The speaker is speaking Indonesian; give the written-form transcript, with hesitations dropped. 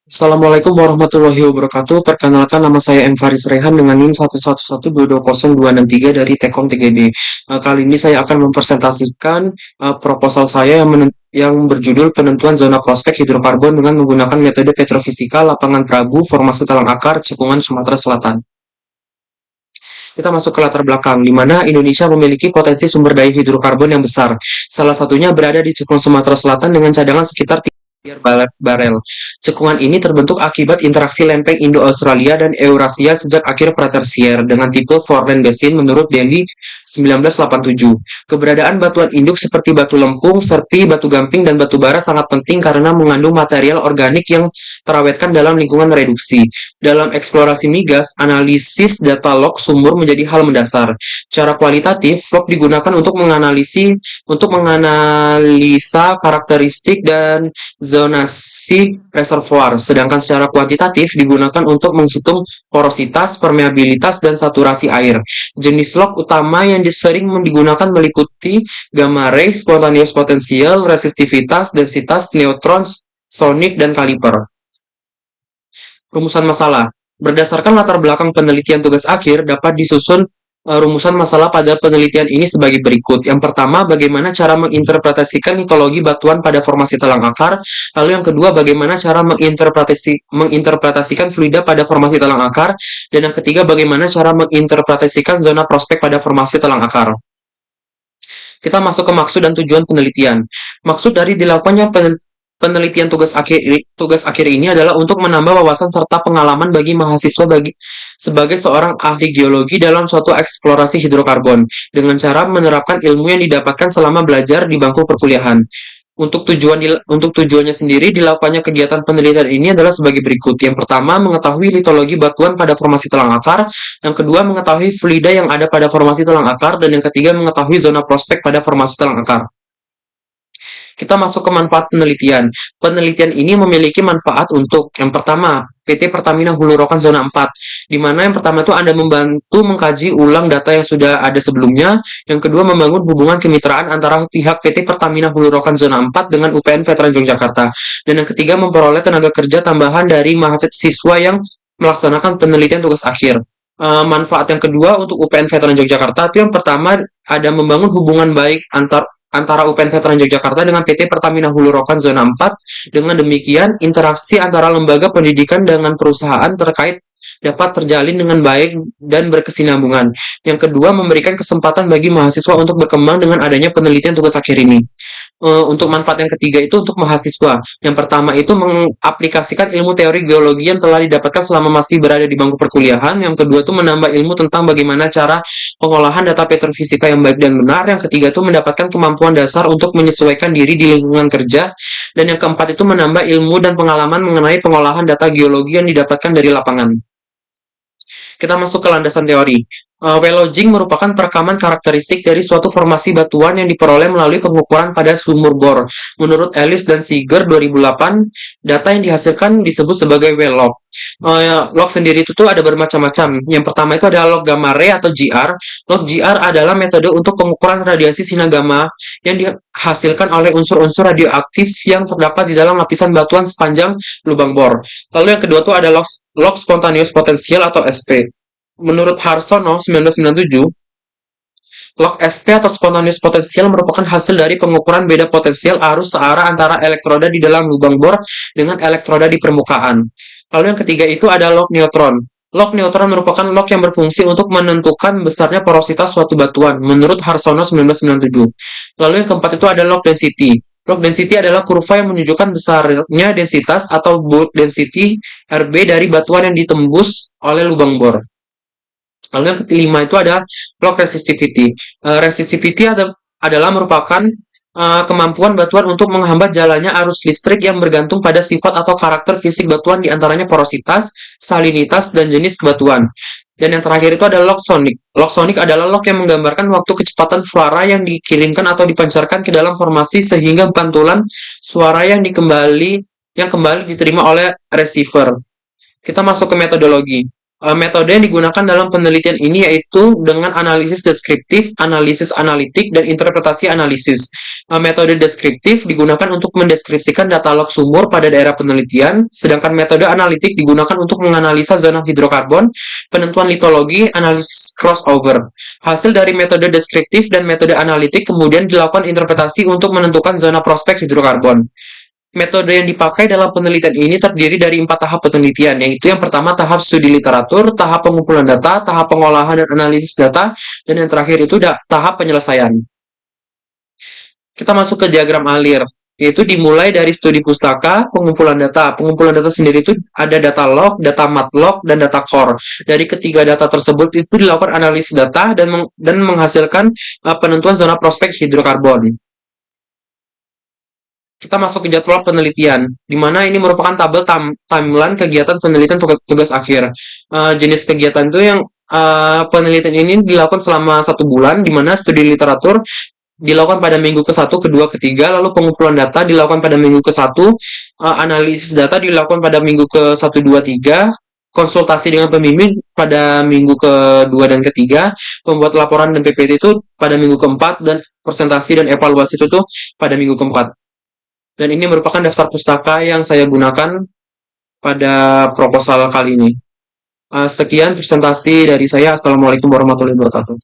Assalamualaikum warahmatullahi wabarakatuh. Perkenalkan nama saya M. Faris Rehan dengan NIM 111220263 dari Tekom 3D. Kali ini saya akan mempresentasikan proposal saya yang berjudul penentuan zona prospek hidrokarbon dengan menggunakan metode petrofisika lapangan Prabu, formasi talang akar, cekungan Sumatera Selatan. Kita masuk ke latar belakang, di mana Indonesia memiliki potensi sumber daya hidrokarbon yang besar. Salah satunya berada di Cekung Sumatera Selatan dengan cadangan sekitar 3 miliar barel. Cekungan ini terbentuk akibat interaksi lempeng Indo-Australia dan Eurasia sejak akhir Pratersier dengan tipe Foreland Basin menurut Delhi 1987. Keberadaan batuan induk seperti batu lempung, serpi, batu gamping, dan batu bara sangat penting karena mengandung material organik yang terawetkan dalam lingkungan reduksi. Dalam eksplorasi migas, analisis data log sumur menjadi hal mendasar. Secara kualitatif, log digunakan untuk menganalisa karakteristik dan zonasi reservoir, sedangkan secara kuantitatif digunakan untuk menghitung porositas, permeabilitas, dan saturasi air. Jenis log utama yang sering digunakan meliputi gamma ray, spontaneous potential, resistivitas, densitas, neutron, sonic, dan kaliper. Rumusan masalah. Berdasarkan latar belakang penelitian tugas akhir, dapat disusun rumusan masalah pada penelitian ini sebagai berikut. Yang pertama, bagaimana cara menginterpretasikan litologi batuan pada formasi talang akar. Lalu yang kedua, bagaimana cara menginterpretasikan fluida pada formasi talang akar. Dan yang ketiga, bagaimana cara menginterpretasikan zona prospek pada formasi talang akar. Kita masuk ke maksud dan tujuan penelitian. Maksud dari dilakukannya penelitian tugas akhir ini adalah untuk menambah wawasan serta pengalaman bagi mahasiswa sebagai seorang ahli geologi dalam suatu eksplorasi hidrokarbon dengan cara menerapkan ilmu yang didapatkan selama belajar di bangku perkuliahan. Untuk tujuannya sendiri, dilakukannya kegiatan penelitian ini adalah sebagai berikut. Yang pertama, mengetahui litologi batuan pada formasi talang akar. Yang kedua, mengetahui fluida yang ada pada formasi talang akar. Dan yang ketiga, mengetahui zona prospek pada formasi talang akar. Kita masuk ke manfaat penelitian. Penelitian ini memiliki manfaat untuk yang pertama, PT Pertamina Hulu Rokan Zona 4, di mana yang pertama itu Anda membantu mengkaji ulang data yang sudah ada sebelumnya. Yang kedua, membangun hubungan kemitraan antara pihak PT Pertamina Hulu Rokan Zona 4 dengan UPN Veteran Yogyakarta. Dan yang ketiga, memperoleh tenaga kerja tambahan dari mahasiswa yang melaksanakan penelitian tugas akhir. Manfaat yang kedua untuk UPN Veteran Yogyakarta itu yang pertama ada membangun hubungan baik antara UPN Veteran Yogyakarta dengan PT Pertamina Hulu Rokan Zona 4. Dengan demikian, interaksi antara lembaga pendidikan dengan perusahaan terkait dapat terjalin dengan baik dan berkesinambungan. Yang kedua, memberikan kesempatan bagi mahasiswa untuk berkembang dengan adanya penelitian tugas akhir ini. Untuk manfaat yang ketiga itu untuk mahasiswa. Yang pertama itu mengaplikasikan ilmu teori geologi yang telah didapatkan selama masih berada di bangku perkuliahan. Yang kedua itu menambah ilmu tentang bagaimana cara pengolahan data petrofisika yang baik dan benar. Yang ketiga itu mendapatkan kemampuan dasar untuk menyesuaikan diri di lingkungan kerja. Dan yang keempat itu menambah ilmu dan pengalaman mengenai pengolahan data geologi yang didapatkan dari lapangan. Kita masuk ke landasan teori. Well logging merupakan perekaman karakteristik dari suatu formasi batuan yang diperoleh melalui pengukuran pada sumur bor. Menurut Ellis dan Seeger 2008, data yang dihasilkan disebut sebagai well log. Log sendiri itu tuh ada bermacam-macam. Yang pertama itu ada log gamma ray atau GR. Log GR adalah metode untuk pengukuran radiasi sinar gamma yang dihasilkan oleh unsur-unsur radioaktif yang terdapat di dalam lapisan batuan sepanjang lubang bor. Lalu yang kedua tuh ada log spontaneous potential atau SP. Menurut Harsono 1997, log SP atau spontaneous potential merupakan hasil dari pengukuran beda potensial arus searah antara elektroda di dalam lubang bor dengan elektroda di permukaan. Lalu yang ketiga itu ada log neutron. Log neutron merupakan log yang berfungsi untuk menentukan besarnya porositas suatu batuan, menurut Harsono 1997. Lalu yang keempat itu ada log density. Log density adalah kurva yang menunjukkan besarnya densitas atau bulk density RB dari batuan yang ditembus oleh lubang bor. Lalu yang kelima itu ada log resistivity. Resistivity adalah merupakan kemampuan batuan untuk menghambat jalannya arus listrik yang bergantung pada sifat atau karakter fisik batuan, diantaranya porositas, salinitas, dan jenis batuan. Dan yang terakhir itu ada log sonic. Log sonic adalah log yang menggambarkan waktu kecepatan suara yang dikirimkan atau dipancarkan ke dalam formasi sehingga pantulan suara yang kembali diterima oleh receiver. Kita masuk ke metodologi. Metode yang digunakan dalam penelitian ini yaitu dengan analisis deskriptif, analisis analitik, dan interpretasi analisis. Metode deskriptif digunakan untuk mendeskripsikan data log sumur pada daerah penelitian, sedangkan metode analitik digunakan untuk menganalisa zona hidrokarbon, penentuan litologi, analisis crossover. Hasil dari metode deskriptif dan metode analitik kemudian dilakukan interpretasi untuk menentukan zona prospek hidrokarbon. Metode yang dipakai dalam penelitian ini terdiri dari 4 tahap penelitian, yaitu yang pertama tahap studi literatur, tahap pengumpulan data, tahap pengolahan dan analisis data, dan yang terakhir itu tahap penyelesaian. Kita masuk ke diagram alir, yaitu dimulai dari studi pustaka, pengumpulan data. Pengumpulan data sendiri itu ada data log, data matlog, dan data core. Dari ketiga data tersebut itu dilakukan analisis data dan menghasilkan penentuan zona prospek hidrokarbon. Kita masuk ke jadwal penelitian, di mana ini merupakan tabel timeline kegiatan penelitian tugas akhir. Jenis kegiatan itu yang penelitian ini dilakukan selama 1 bulan, di mana studi literatur dilakukan pada minggu ke-1, ke-2, ke-3, lalu pengumpulan data dilakukan pada minggu ke-1, analisis data dilakukan pada minggu ke-1, 2, 3, konsultasi dengan pembimbing pada minggu ke-2 dan ke-3, pembuat laporan dan PPT itu pada minggu ke-4, dan presentasi dan evaluasi itu tuh pada minggu ke-4. Dan ini merupakan daftar pustaka yang saya gunakan pada proposal kali ini. Sekian presentasi dari saya. Assalamualaikum warahmatullahi wabarakatuh.